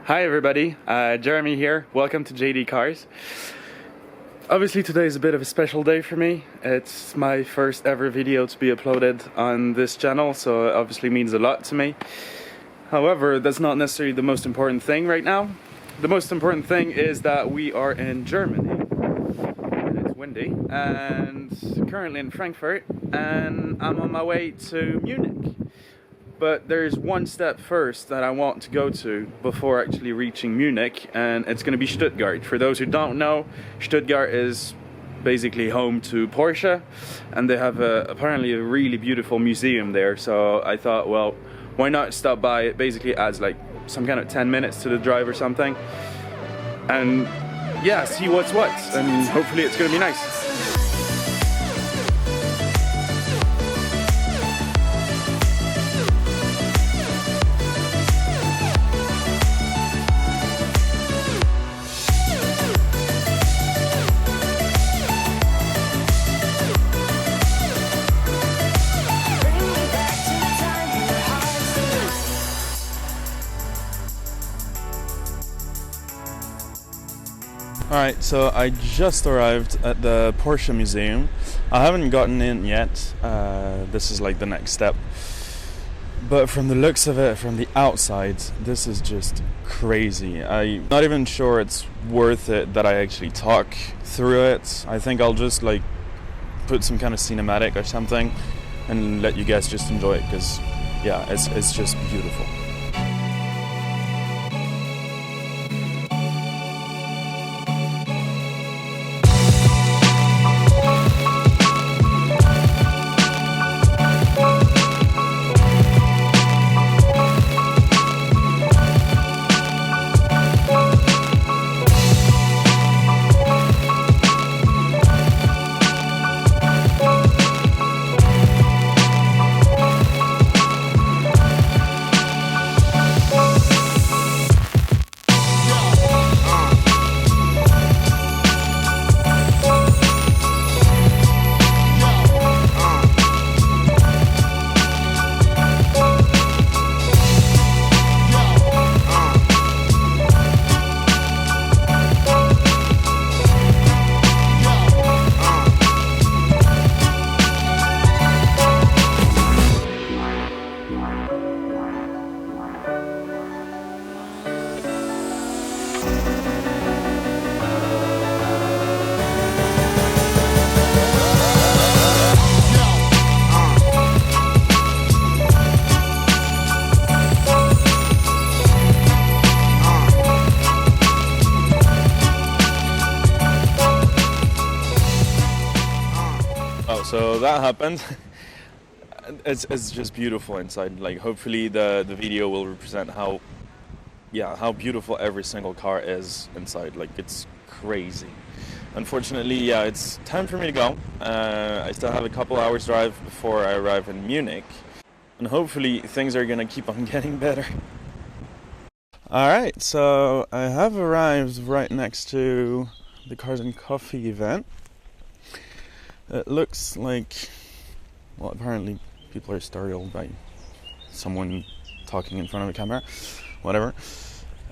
Hi everybody, Jeremy here. Welcome to JD Cars. Obviously today is a bit of a special day for me. It's my first ever video to be uploaded on this channel, so it obviously means a lot to me. However, that's not necessarily the most important thing right now. The most important thing is that we are in Germany. And it's windy, and currently in Frankfurt, and I'm on my way to Munich. But there's one step first that I want to go to before actually reaching Munich, and it's going to be Stuttgart. For those who don't know, Stuttgart is basically home to Porsche, and they have apparently a really beautiful museum there. So I thought, well, why not stop by? It basically adds like some kind of 10 minutes to the drive or something, and yeah, see what's what, and hopefully it's going to be nice. Alright, so I just arrived at the Porsche Museum. I haven't gotten in yet. This is like the next step. But from the looks of it, from the outside, this is just crazy. I'm not even sure it's worth it that I actually talk through it. I think I'll just like put some kind of cinematic or something and let you guys just enjoy it, because yeah, it's just beautiful. So that happened. It's just beautiful inside. Like, hopefully the video will represent how beautiful every single car is inside. Like, it's crazy. Unfortunately, yeah, it's time for me to go. I still have a couple hours drive before I arrive in Munich, and hopefully things are gonna keep on getting better. Alright, so I have arrived right next to the Cars and Coffee event. It looks like, well, apparently people are startled by someone talking in front of a camera, whatever.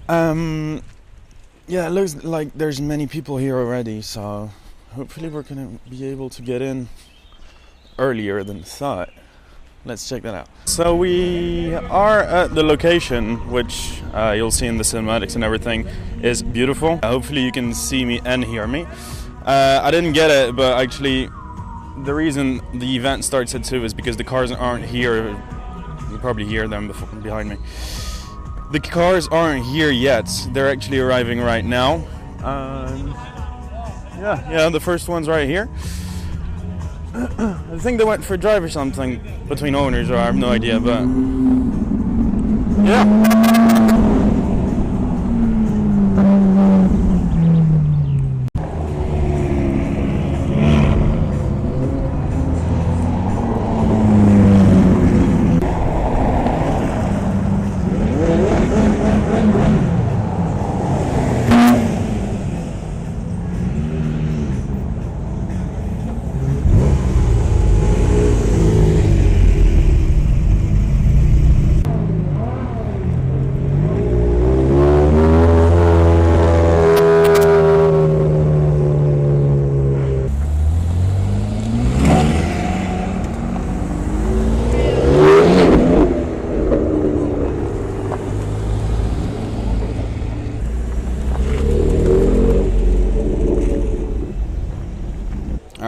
Yeah, it looks like there's many people here already, so hopefully we're gonna be able to get in earlier than thought. Let's check that out. So we are at the location, which you'll see in the cinematics and everything, is beautiful. Hopefully you can see me and hear me. I didn't get it, but actually the reason the event starts at 2 is because the cars aren't here. You'll probably hear them behind me. The cars aren't here yet. They're actually arriving right now. Yeah, the first one's right here. I think they went for a drive or something between owners, or I have no idea, but yeah.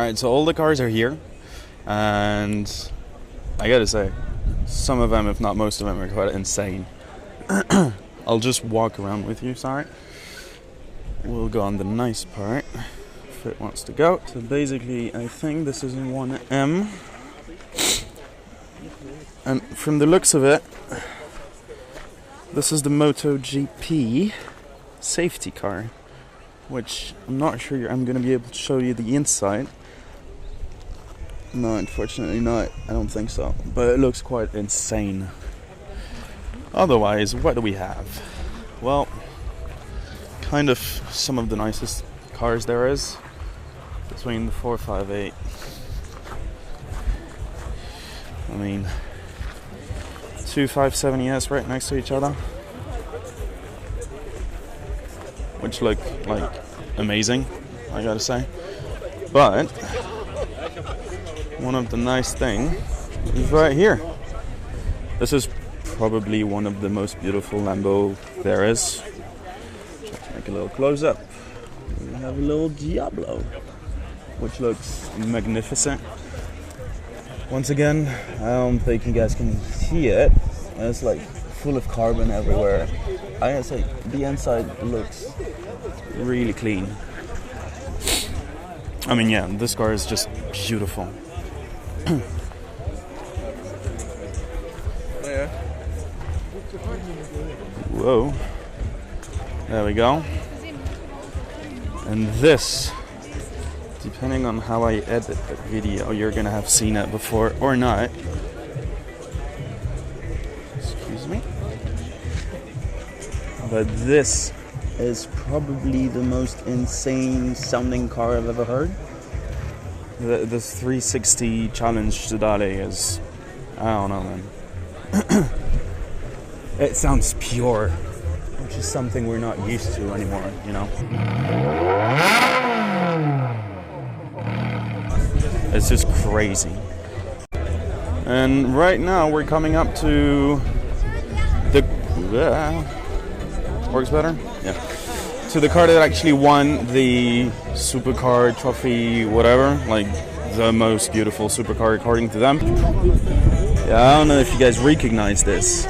Alright, so all the cars are here, and I gotta say, some of them, if not most of them, are quite insane. I'll just walk around with you, sorry. We'll go on the nice part, if it wants to go. So basically, I think this is in 1M. And from the looks of it, this is the MotoGP safety car, which I'm not sure I'm going to be able to show you the inside. No, unfortunately not. I don't think so. But it looks quite insane. Otherwise, what do we have? Well, kind of some of the nicest cars there is between the 458. I mean, two 570s right next to each other, which look like amazing, I gotta say. But one of the nice things is right here. This is probably one of the most beautiful Lambo there is. Try to make a little close up. We have a little Diablo, which looks magnificent. Once again, I don't think you guys can see it. It's like full of carbon everywhere. I gotta say, the inside looks really clean. I mean, yeah, this car is just beautiful. Whoa. There we go. And this, depending on how I edit the video, you're gonna have seen it before or not. Excuse me. But this is probably the most insane sounding car I've ever heard. The 360 Challenge Stradale is, I don't know, man. It sounds pure, which is something we're not used to anymore, you know. It's just crazy. And right now we're coming up to the works better? Yeah. To the car that actually won the supercar trophy, whatever, like the most beautiful supercar according to them. Yeah, I don't know if you guys recognize this,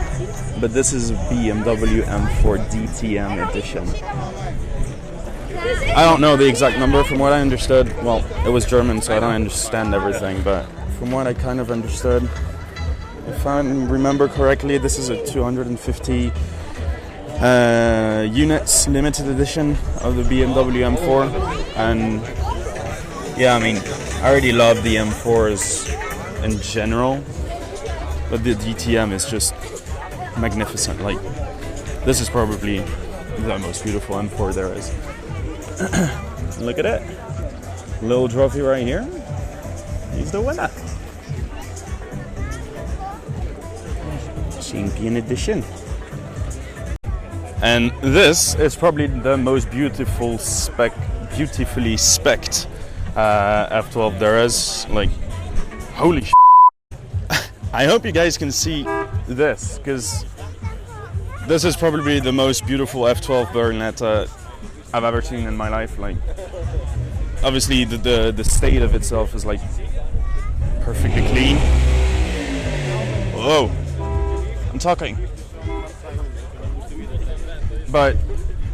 but this is a BMW M4 DTM edition. I don't know the exact number. From what I understood, well, it was German, so I don't understand everything, but from what I kind of understood, if I remember correctly, this is a 250 units limited edition of the BMW M4. And yeah, I mean, I already love the M4s in general, but the DTM is just magnificent. Like, this is probably the most beautiful M4 there is. Look at it. Little trophy right here. He's the winner. Champion edition. And this is probably the most beautifully spec'd F12 there is. Like, holy shit. I hope you guys can see this, because this is probably the most beautiful F12 Berlinetta I've ever seen in my life. Like, obviously the state of itself is like perfectly clean. Whoa, I'm talking. But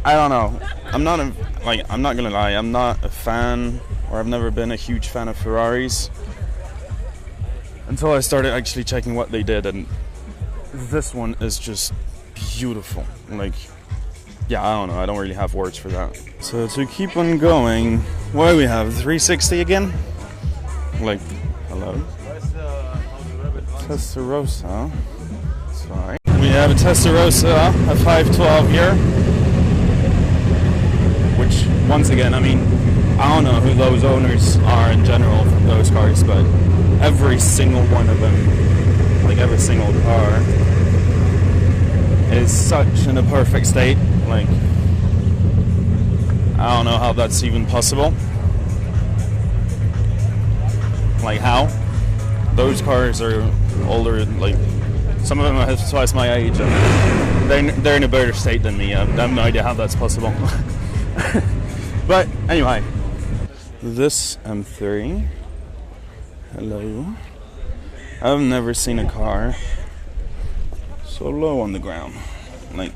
I don't know. I'm not gonna lie. I'm not a fan, or I've never been a huge fan of Ferraris until I started actually checking what they did, and this one is just beautiful. Like, yeah, I don't know. I don't really have words for that. So to keep on going, what do we have? 360 again? Like, hello? Testarossa. Sorry. We have a Testarossa, a 512 here. Which, once again, I mean, I don't know who those owners are in general from those cars, but every single one of them, like every single car, is such in a perfect state. Like, I don't know how that's even possible. Like, how? Those cars are older, like, some of them are twice my age, and they're in a better state than me. I have no idea how that's possible. But anyway, this M3. Hello. I've never seen a car so low on the ground. Like,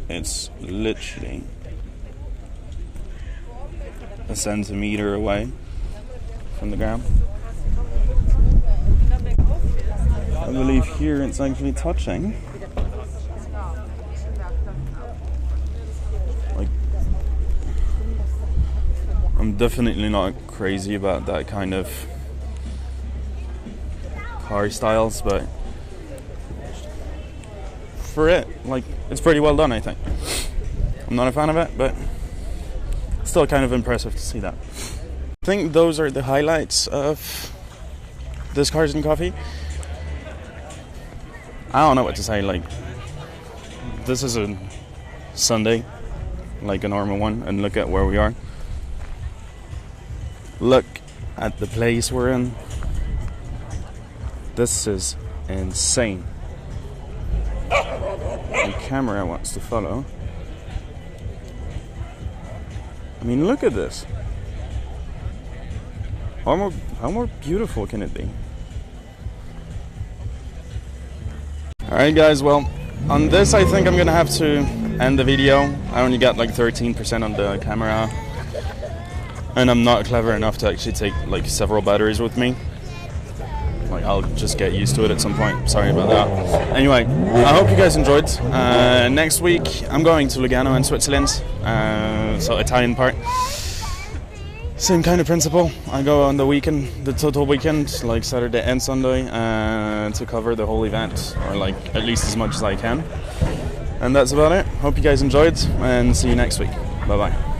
it's literally a centimeter away from the ground. I believe here it's actually touching. Like, I'm definitely not crazy about that kind of car styles, but for it, like, it's pretty well done, I think. I'm not a fan of it, but still kind of impressive to see that. I think those are the highlights of this Cars and Coffee. I don't know what to say. Like, this is a Sunday, like a normal one, and look at where we are. Look at the place we're in. This is insane. The camera wants to follow. I mean, look at this. How more beautiful can it be? Alright guys, well, on this I think I'm gonna have to end the video. I only got like 13% on the camera, and I'm not clever enough to actually take like several batteries with me. Like, I'll just get used to it at some point. Sorry about that. Anyway, I hope you guys enjoyed. Next week I'm going to Lugano in Switzerland, so Italian part. Same kind of principle. I go on the weekend, the total weekend, like Saturday and Sunday, to cover the whole event, or like at least as much as I can. And that's about it. Hope you guys enjoyed, and see you next week. Bye bye.